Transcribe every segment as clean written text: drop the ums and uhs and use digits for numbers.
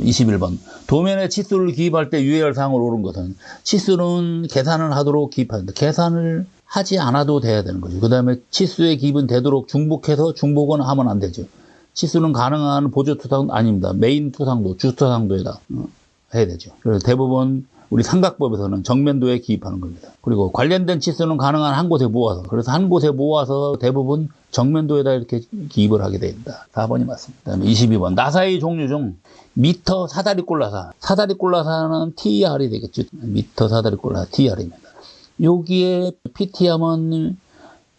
21번. 도면에 치수를 기입할 때 유의할 사항을 옳은 것은 치수는 계산을 하도록 기입한다. 계산을 하지 않아도 돼야 되는 거죠. 그 다음에 치수의 기입은 되도록 중복해서 중복은 하면 안 되죠. 치수는 가능한 보조 투상도 아닙니다. 메인 투상도, 주 투상도에다 해야 되죠. 그래서 대부분 우리 삼각법에서는 정면도에 기입하는 겁니다. 그리고 관련된 치수는 가능한 한 곳에 모아서, 그래서 한 곳에 모아서 대부분 정면도에다 이렇게 기입을 하게 됩니다. 4번이 맞습니다. 그다음에 22번. 나사의 종류 중 미터 사다리꼴나사. 사다리꼴나사는 TR이 되겠죠. 미터 사다리꼴나사 TR입니다. 여기에 PT하면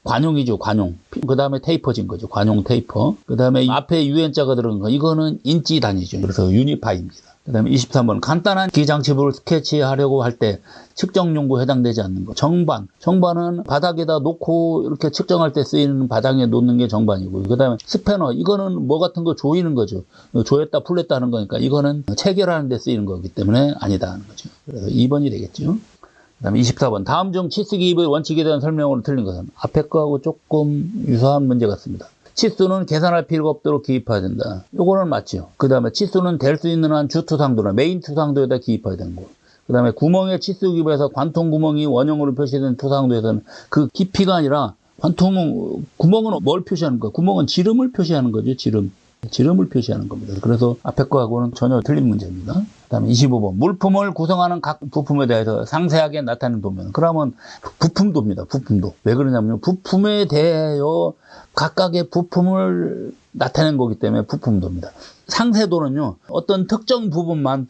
관용이죠, 관용. 그 다음에 테이퍼진 거죠, 관용 테이퍼. 그 다음에 앞에 UN자가 들어간 거, 이거는 인치 단위죠. 그래서 유니파입니다. 그 다음에 23번. 간단한 기장치부를 스케치하려고 할 때 측정 용구에 해당되지 않는 거. 정반. 정반은 바닥에다 놓고 이렇게 측정할 때 쓰이는 바닥에 놓는 게 정반이고. 그 다음에 스패너. 이거는 뭐 같은 거 조이는 거죠. 조였다 풀렸다 하는 거니까 이거는 체결하는 데 쓰이는 거기 때문에 아니다 하는 거죠. 그래서 2번이 되겠죠. 그 다음에 24번. 다음 중 치수 기입의 원칙에 대한 설명으로 틀린 것은 앞에 거하고 조금 유사한 문제 같습니다. 치수는 계산할 필요가 없도록 기입해야 된다. 요거는 맞죠. 그 다음에 치수는 될 수 있는 한 주투상도나 메인 투상도에다 기입해야 되는 거. 그 다음에 구멍에 치수 기입해서 관통 구멍이 원형으로 표시된 투상도에서는 그 깊이가 아니라 관통 구멍은 뭘 표시하는 거야? 구멍은 지름을 표시하는 거죠. 지름을 표시하는 겁니다. 그래서 앞에 거하고는 전혀 틀린 문제입니다. 그 다음에 25번. 물품을 구성하는 각 부품에 대해서 상세하게 나타내는 도면. 그러면 부품도입니다. 부품도. 왜 그러냐면 부품에 대하여 각각의 부품을 나타낸 거기 때문에 부품도입니다. 상세도는요, 어떤 특정 부분만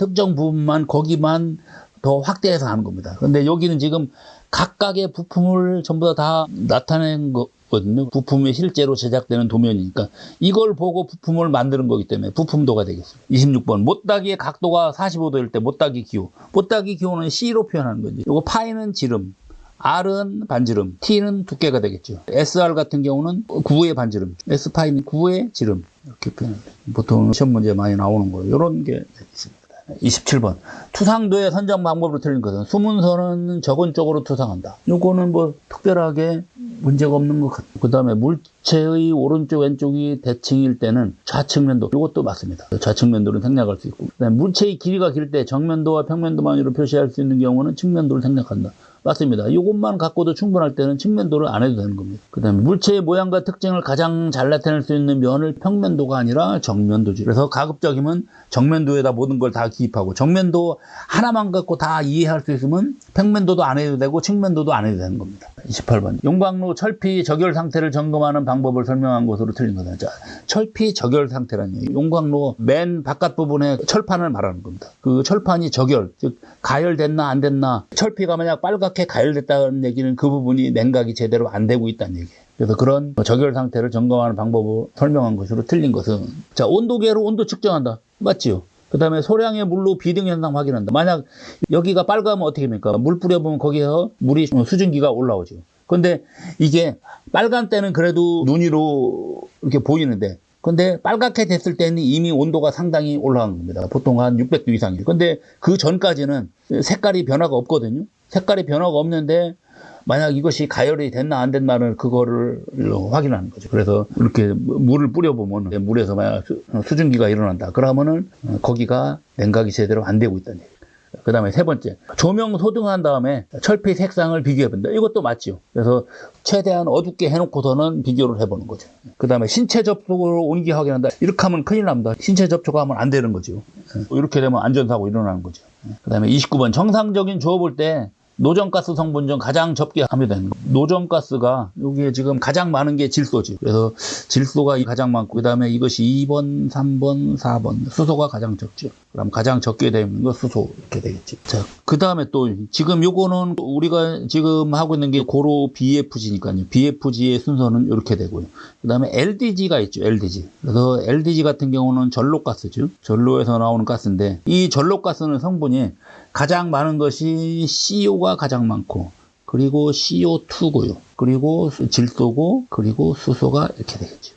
거기만 더 확대해서 하는 겁니다. 그런데 여기는 지금 각각의 부품을 전부 다 나타낸 거거든요. 부품이 실제로 제작되는 도면이니까 이걸 보고 부품을 만드는 거기 때문에 부품도가 되겠습니다. 26번. 못따기의 각도가 45도일 때 못따기 기호. 못따기 기호는 C로 표현하는 거죠. 이거 파이는 지름, R은 반지름, T는 두께가 되겠죠. SR 같은 경우는 9의 반지름, S파이는 9의 지름. 이렇게 표현합니다. 보통 시험 문제 많이 나오는 거예요. 이런 게 있습니다. 27번. 투상도의 선정 방법으로 틀린 것은 수문선은 적은 쪽으로 투상한다. 요거는 뭐 특별하게 문제가 없는 것 같아요. 그 다음에 물체의 오른쪽 왼쪽이 대칭일 때는 좌측면도, 이것도 맞습니다. 좌측면도를 생략할 수 있고, 그다음에 물체의 길이가 길 때 정면도와 평면도만으로 표시할 수 있는 경우는 측면도를 생략한다. 맞습니다. 이것만 갖고도 충분할 때는 측면도를 안 해도 되는 겁니다. 그 다음에 물체의 모양과 특징을 가장 잘 나타낼 수 있는 면을 평면도가 아니라 정면도지. 그래서 가급적이면 정면도에다 모든 걸 다 기입하고, 정면도 하나만 갖고 다 이해할 수 있으면 평면도도 안 해도 되고 측면도도 안 해도 되는 겁니다. 28번. 용광로 철피 적열 상태를 점검하는 방법을 설명한 것으로 틀린 거다. 자, 철피 적열 상태라니, 용광로 맨 바깥 부분에 철판을 말하는 겁니다. 그 철판이 적열, 즉 가열됐나 안 됐나. 철피가 만약 빨갛게 가열됐다는 얘기는 그 부분이 냉각이 제대로 안 되고 있다는 얘기예요. 그래서 그런 적열 상태를 점검하는 방법을 설명한 것으로 틀린 것은, 자, 온도계로 온도 측정한다. 맞지요? 그 다음에 소량의 물로 비등 현상 확인한다. 만약 여기가 빨가면 어떻게 됩니까? 물 뿌려보면 거기서 물이 수증기가 올라오죠. 근데 이게 빨간 때는 그래도 눈 위로 이렇게 보이는데, 근데 빨갛게 됐을 때는 이미 온도가 상당히 올라간 겁니다. 보통 한 600도 이상이에요. 근데 그 전까지는 색깔이 변화가 없거든요. 색깔이 변화가 없는데 만약 이것이 가열이 됐나 안 됐나를 그거를 확인하는 거죠. 그래서 이렇게 물을 뿌려보면 물에서 만약 수증기가 일어난다. 그러면은 거기가 냉각이 제대로 안 되고 있다는 얘기예요. 그 다음에 세 번째, 조명 소등한 다음에 철피 색상을 비교해본다. 이것도 맞죠. 그래서 최대한 어둡게 해놓고서는 비교를 해보는 거죠. 그 다음에 신체 접촉으로 온기 확인한다. 이렇게 하면 큰일 납니다. 신체 접촉하면 안 되는 거죠. 이렇게 되면 안전사고 일어나는 거죠. 그 다음에 29번, 정상적인 주어볼 때 노전가스 성분 중 가장 적게 하면 되는 거예요. 노전가스가 여기에 지금 가장 많은 게 질소지. 그래서 질소가 가장 많고, 그 다음에 이것이 2번, 3번, 4번. 수소가 가장 적죠. 그럼 가장 적게 되는 거 수소 이렇게 되겠지. 자, 그 다음에 또 지금 요거는 우리가 지금 하고 있는 게 고로 BFG니까요. BFG의 순서는 이렇게 되고요. 그 다음에 LDG가 있죠. LDG. 그래서 LDG 같은 경우는 전로가스죠. 전로에서 나오는 가스인데, 이 전로가스는 성분이 가장 많은 것이 CO가 가장 많고, 그리고 CO2고요. 그리고 질소고, 그리고 수소가 이렇게 되겠죠.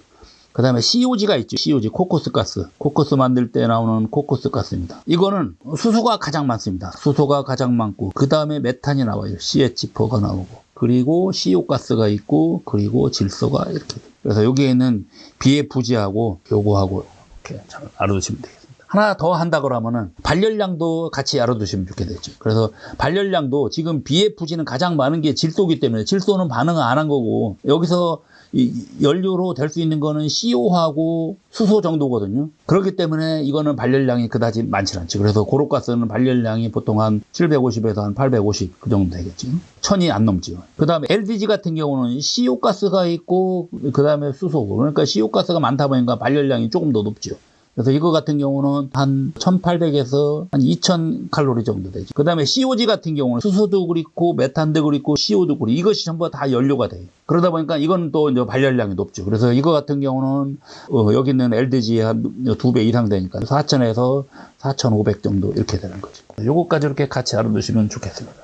그 다음에 COG가 있죠. COG, 코코스 가스. 코코스 만들 때 나오는 코코스 가스입니다. 이거는 수소가 가장 많습니다. 수소가 가장 많고, 그 다음에 메탄이 나와요. CH4가 나오고, 그리고 CO 가스가 있고, 그리고 질소가 이렇게 돼요. 그래서 여기에 있는 BFG하고 요거하고 이렇게 잘 알아두시면 되겠습니다. 하나 더 한다 그러면은 발열량도 같이 알아두시면 좋게 되죠. 그래서 발열량도 지금 BFG는 가장 많은 게 질소이기 때문에 질소는 반응을 안 한 거고 여기서 이 연료로 될 수 있는 거는 CO하고 수소 정도거든요. 그렇기 때문에 이거는 발열량이 그다지 많지 않죠. 그래서 고로가스는 발열량이 보통 한 750에서 한 850 그 정도 되겠죠. 1000이 안 넘죠. 그 다음에 LDG 같은 경우는 CO가스가 있고 그 다음에 수소고 그러니까 CO가스가 많다 보니까 발열량이 조금 더 높죠. 그래서 이거 같은 경우는 한 1800에서 한 2000 칼로리 정도 되죠. 그 다음에 COG 같은 경우는 수소도 그렇고 메탄도 그렇고 CO도 그렇고 이것이 전부 다 연료가 돼요. 그러다 보니까 이건 또 이제 발열량이 높죠. 그래서 이거 같은 경우는 여기 있는 LDG의 한 2배 이상 되니까 4000에서 4500 정도 이렇게 되는 거죠. 요거까지 이렇게 같이 알아두시면 좋겠습니다.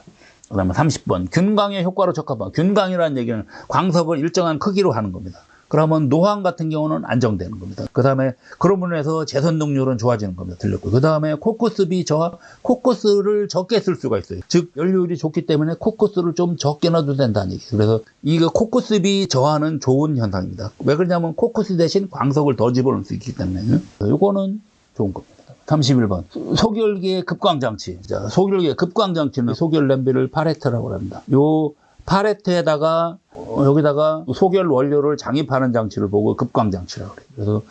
그 다음에 30번 균광의 효과로 적합한. 균광이라는 얘기는 광석을 일정한 크기로 하는 겁니다. 그러면 노황 같은 경우는 안정되는 겁니다. 그 다음에 그런 면에서 재선동률은 좋아지는 겁니다. 들렸고. 그 다음에 코커스비 저하, 코커스를 적게 쓸 수가 있어요. 즉, 연료율이 좋기 때문에 코커스를 좀 적게 넣어도 된다는 얘기예요. 그래서 이거 코커스비 저하는 좋은 현상입니다. 왜 그러냐면 코커스 대신 광석을 더 집어넣을 수 있기 때문에. 이거는 좋은 겁니다. 31번. 소결기의 급광장치. 자, 소결기의 급광장치는 소결 냄비를 파레트라고 합니다. 요 파레트에다가 여기다가 소결 원료를 장입하는 장치를 보고 급광장치라고 그래요. 그래서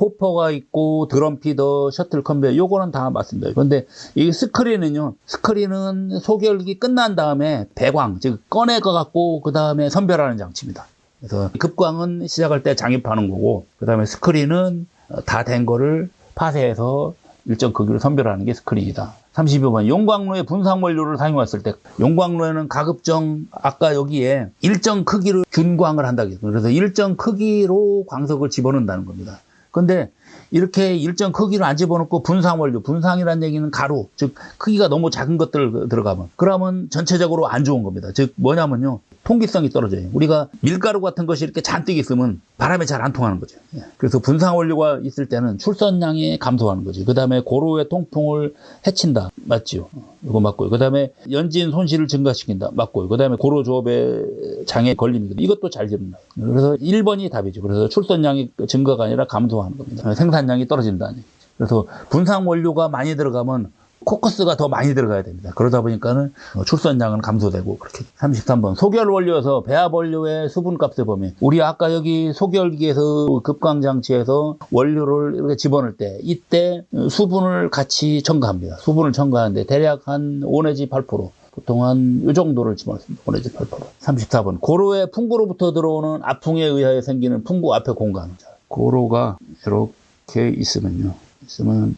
호퍼가 있고 드럼 피더, 셔틀 컨베이어 요거는 다 맞습니다. 그런데 이 스크린은요. 스크린은 소결기 끝난 다음에 배광, 즉 꺼내 갖고 그 다음에 선별하는 장치입니다. 그래서 급광은 시작할 때 장입하는 거고 그 다음에 스크린은 다 된 거를 파쇄해서 일정 크기로 선별하는 게 스크린이다. 32번 용광로에 분상 원료를 사용했을 때 용광로에는 가급적 아까 여기에 일정 크기로 균광을 한다고 했어요. 그래서 일정 크기로 광석을 집어넣는다는 겁니다. 근데 이렇게 일정 크기로 안 집어넣고 분상 원료, 분상이라는 얘기는 가루, 즉 크기가 너무 작은 것들 들어가면 그러면 전체적으로 안 좋은 겁니다. 즉 뭐냐면요. 통기성이 떨어져요. 우리가 밀가루 같은 것이 이렇게 잔뜩 있으면 바람에 잘 안 통하는 거죠. 그래서 분상 원료가 있을 때는 출선량이 감소하는 거죠. 그 다음에 고로의 통풍을 해친다. 맞지요? 이거 맞고요. 그 다음에 연진 손실을 증가시킨다. 맞고요. 그 다음에 고로 조업의 장애 걸림이거든요. 이것도 잘 기른다. 그래서 1번이 답이죠. 그래서 출선량이 증가가 아니라 감소하는 겁니다. 생산량이 떨어진다는 얘기죠. 그래서 분상 원료가 많이 들어가면 코커스가 더 많이 들어가야 됩니다. 그러다 보니까는 출선량은 감소되고 그렇게. 33번 소결 원료에서 배합 원료의 수분값을 보면 우리 아까 여기 소결기에서 급광장치에서 원료를 이렇게 집어넣을 때 이때 수분을 같이 첨가합니다. 수분을 첨가하는데 대략 한 5 내지 8% 보통 한 이 정도를 집어넣습니다. 5 내지 8%. 34번 고로의 풍구로부터 들어오는 압풍에 의하여 생기는 풍구 앞에 공간. 고로가 이렇게 있으면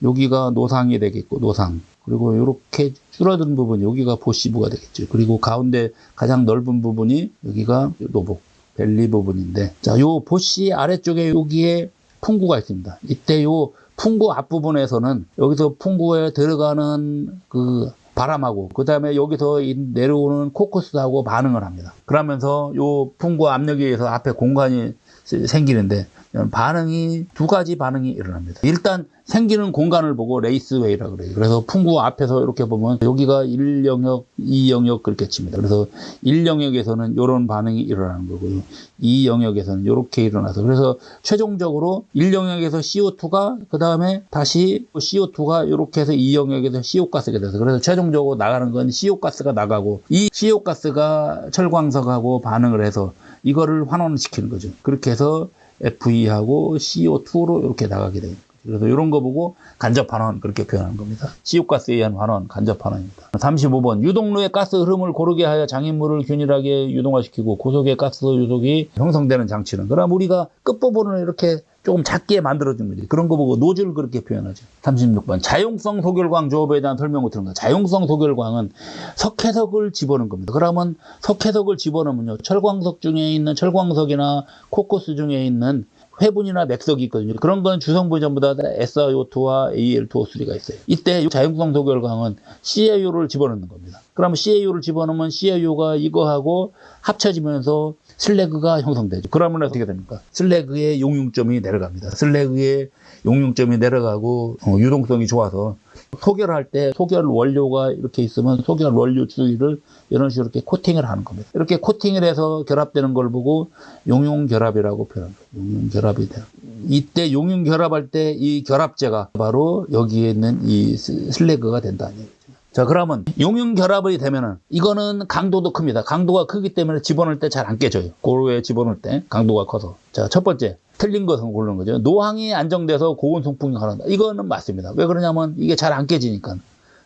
여기가 노상이 되겠고 노상. 그리고 이렇게 줄어든 부분 여기가 보시부가 되겠죠. 그리고 가운데 가장 넓은 부분이 여기가 노복 벨리 부분인데 자, 요 보시 아래쪽에 여기에 풍구가 있습니다. 이때 요 풍구 앞부분에서는 여기서 풍구에 들어가는 그 바람하고 그 다음에 여기서 내려오는 코커스하고 반응을 합니다. 그러면서 요 풍구 압력에 의해서 앞에 공간이 생기는데 반응이 두 가지 반응이 일어납니다. 일단 생기는 공간을 보고 레이스웨이라고 그래요. 그래서 풍구 앞에서 이렇게 보면 여기가 1영역, 2영역 그렇게 칩니다. 그래서 1영역에서는 이런 반응이 일어나는 거고요. 2영역에서는 이렇게 일어나서 그래서 최종적으로 1영역에서 CO2가 그 다음에 다시 CO2가 이렇게 해서 2영역에서 CO가스가 돼서 그래서 최종적으로 나가는 건 CO가스가 나가고 이 CO가스가 철광석하고 반응을 해서 이거를 환원시키는 거죠. 그렇게 해서 FE하고 CO2로 이렇게 나가게 됩니다. 그래서 이런 거 보고 간접환원 그렇게 표현하는 겁니다. CO가스에 의한 환원, 간접환원입니다. 35번 유동로의 가스 흐름을 고르게 하여 장인물을 균일하게 유동화시키고 고속의 가스 유속이 형성되는 장치는 그럼 우리가 끝부분을 이렇게 조금 작게 만들어준 거지. 그런 거 보고 노즐 그렇게 표현하죠. 36번 자용성 소결광 조업에 대한 설명을 들은 거. 자용성 소결광은 석회석을 집어넣은 겁니다. 그러면 석회석을 집어넣으면요. 철광석 중에 있는 철광석이나 코커스 중에 있는 회분이나 맥석이 있거든요. 그런 건 주성분이 전부 다 SiO2와 Al2O3가 있어요. 이때 자용성 소결광은 CaO를 집어넣는 겁니다. 그러면 CaO를 집어넣으면 CaO가 이거하고 합쳐지면서 슬래그가 형성되죠. 그러면 어떻게 됩니까? 슬래그의 용융점이 내려갑니다. 슬래그의 용융점이 내려가고 유동성이 좋아서 소결할 때 소결 원료가 이렇게 있으면 소결 원료 주위를 이런 식으로 이렇게 코팅을 하는 겁니다. 이렇게 코팅을 해서 결합되는 걸 보고 용융결합이라고 표현합니다. 용융결합이 돼요. 이때 용융결합할 때 이 결합제가 바로 여기에 있는 이 슬래그가 된다는 얘기죠. 자, 그러면 용융결합이 되면은 이거는 강도도 큽니다. 강도가 크기 때문에 집어넣을 때 잘 안 깨져요. 고루에 집어넣을 때 강도가 커서. 자, 첫 번째. 틀린 것은 고르는 거죠. 노항이 안정돼서 고온 송풍이 가능하다. 이거는 맞습니다. 왜 그러냐면 이게 잘 안 깨지니까.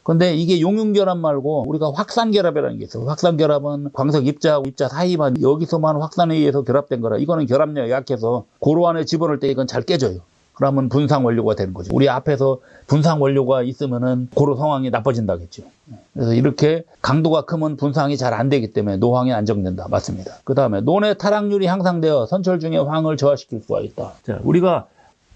근데 이게 용융결합 말고 우리가 확산결합이라는 게 있어요. 확산결합은 광석 입자하고 입자 사이만 여기서만 확산에 의해서 결합된 거라. 이거는 결합력이 약해서 고루 안에 집어넣을 때 이건 잘 깨져요. 그러면 분상 원료가 되는 거죠. 우리 앞에서 분상 원료가 있으면은 고루 상황이 나빠진다겠죠. 그래서 이렇게 강도가 크면 분상이 잘 안 되기 때문에 노황이 안정된다. 맞습니다. 그 다음에 논의 타락률이 향상되어 선철 중에 황을 저하시킬 수가 있다. 자, 우리가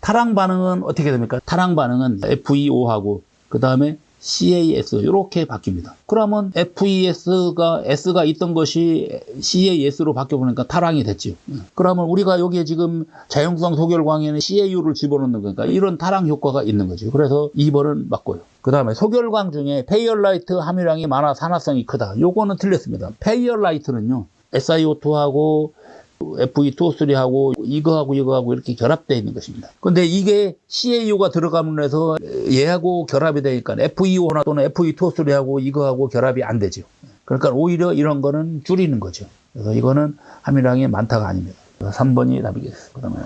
타락 반응은 어떻게 됩니까? 타락 반응은 FeO하고 그 다음에 CAS 이렇게 바뀝니다. 그러면 FeS가 S가 있던 것이 CAS로 바뀌어보니까 타락이 됐죠. 그러면 우리가 여기에 지금 자용성 소결광에는 CAU를 집어넣는 거니까 이런 타락 효과가 있는 거죠. 그래서 2번은 맞고요. 그 다음에 소결광 중에 페이얼라이트 함유량이 많아 산화성이 크다. 요거는 틀렸습니다. 페이얼라이트는요 SiO2하고 Fe2O3하고 이거하고 이렇게 결합되어 있는 것입니다. 근데 이게 CaU가 들어가면 해서 얘하고 결합이 되니까 FeO나 또는 Fe2O3하고 이거하고 결합이 안 되죠. 그러니까 오히려 이런 거는 줄이는 거죠. 그래서 이거는 함유량이 많다가 아닙니다. 3번이 답이겠습니다. 그다음에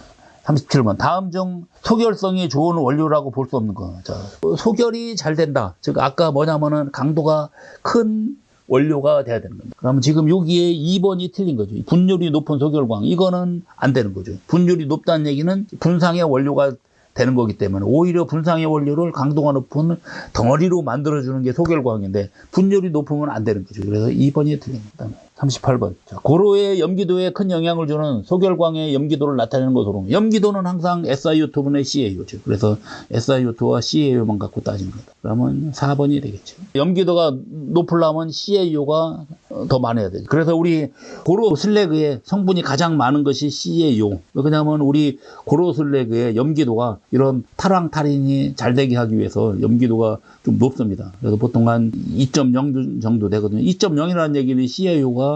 37번. 다음 중 소결성이 좋은 원료라고 볼 수 없는 거. 자, 소결이 잘 된다. 즉 아까 뭐냐면은 강도가 큰 원료가 돼야 되는 겁니다. 그러면 지금 여기에 2번이 틀린 거죠. 분율이 높은 소결광. 이거는 안 되는 거죠. 분율이 높다는 얘기는 분상의 원료가 되는 거기 때문에 오히려 분상의 원료를 강도가 높은 덩어리로 만들어주는 게 소결광인데 분율이 높으면 안 되는 거죠. 그래서 2번이 틀린 겁니다. 38번. 자, 고로의 염기도에 큰 영향을 주는 소결광의 염기도를 나타내는 것으로 염기도는 항상 SiO2분의 CaU죠. 그래서 SiO2와 CaU만 갖고 따지는 거다. 그러면 4번이 되겠죠. 염기도가 높으려면 CaU가 더 많아야 되죠. 그래서 우리 고로 슬래그의 성분이 가장 많은 것이 CaU. 왜냐하면 우리 고로 슬래그의 염기도가 이런 탈황탈인이 잘 되게 하기 위해서 염기도가 좀 높습니다. 그래서 보통 한 2.0 정도 되거든요. 2.0이라는 얘기는 CaU가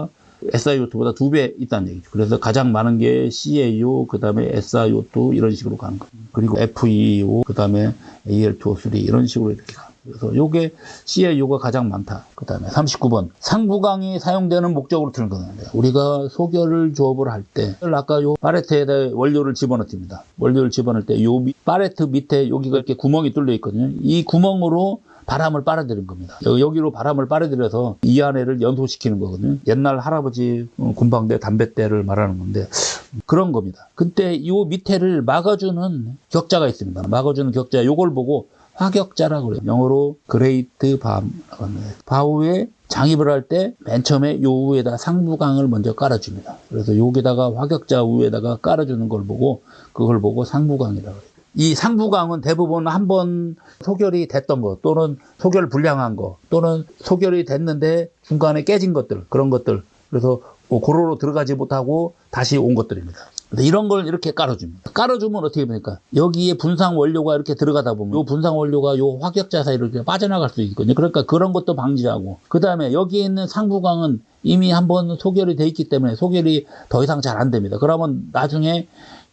SiO2보다 2배 있다는 얘기죠. 그래서 가장 많은 게 CaU, 그 다음에 SiO2 이런 식으로 가는 거예요. 그리고 FeO, 그 다음에 Al2O3 이런 식으로 이렇게 가요. 그래서 요게 CaU가 가장 많다. 그 다음에 39번. 상부광이 사용되는 목적으로 드는 건데 우리가 소결을 조업을 할 때 아까 요 파레트에다 원료를 집어넣습니다. 원료를 집어넣을 때 요 파레트 밑에 여기가 이렇게 구멍이 뚫려 있거든요. 이 구멍으로 바람을 빨아들인 겁니다. 여기로 바람을 빨아들여서 이 안에를 연소시키는 거거든요. 옛날 할아버지 군방대 담뱃대를 말하는 건데 그런 겁니다. 근데 이 밑에를 막아주는 격자가 있습니다. 막아주는 격자 요걸 보고 화격자라고 그래요. 영어로 그레이트 밤이라고 합니다. 바우에 장입을 할 때 맨 처음에 요 위에다 상부광을 먼저 깔아줍니다. 그래서 여기다가 화격자 위에다가 깔아주는 걸 보고 그걸 보고 상부광이라고 해요. 이 상부광은 대부분 한번 소결이 됐던 것 또는 소결 불량한 것 또는 소결이 됐는데 중간에 깨진 것들 그런 것들 그래서 고로로 들어가지 못하고 다시 온 것들입니다. 근데 이런 걸 이렇게 깔아줍니다. 깔아주면 어떻게 됩니까? 여기에 분상 원료가 이렇게 들어가다 보면 요 분상 원료가 요 화격자 사이로 이렇게 빠져나갈 수 있거든요. 그러니까 그런 것도 방지하고 그 다음에 여기에 있는 상부광은 이미 한번 소결이 돼 있기 때문에 소결이 더 이상 잘 안 됩니다. 그러면 나중에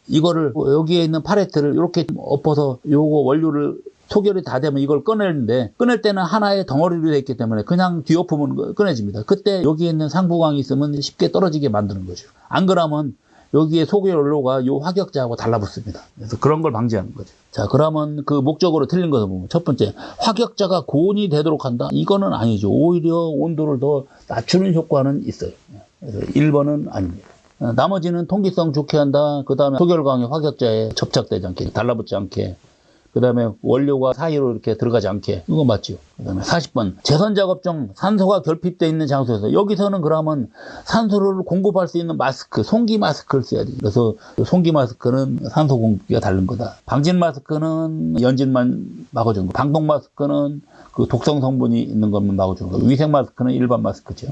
이거를 여기에 있는 팔레트를 이렇게 엎어서 요거 원료를 소결이 다 되면 이걸 꺼내는데 꺼낼 때는 하나의 덩어리로 되어 있기 때문에 그냥 뒤엎으면 꺼내집니다. 그때 여기에 있는 상부광이 있으면 쉽게 떨어지게 만드는 거죠. 안 그러면 여기에 소결 원료가 요 화격자하고 달라붙습니다. 그래서 그런 걸 방지하는 거죠. 자, 그러면 그 목적으로 틀린 것을 보면 첫 번째 화격자가 고온이 되도록 한다? 이거는 아니죠. 오히려 온도를 더 낮추는 효과는 있어요. 그래서 1번은 아닙니다. 나머지는 통기성 좋게 한다. 그 다음에 소결광이 화격자에 접착되지 않게, 달라붙지 않게. 그 다음에 원료가 사이로 이렇게 들어가지 않게. 이거 맞죠? 그 다음에 40번. 제선 작업 중 산소가 결핍되어 있는 장소에서 여기서는 그러면 산소를 공급할 수 있는 마스크, 송기 마스크를 써야지. 그래서 송기 마스크는 산소 공급기가 다른 거다. 방진 마스크는 연진만 막아주는 거. 방독 마스크는 그 독성 성분이 있는 것만 막아주는 거. 위생 마스크는 일반 마스크죠.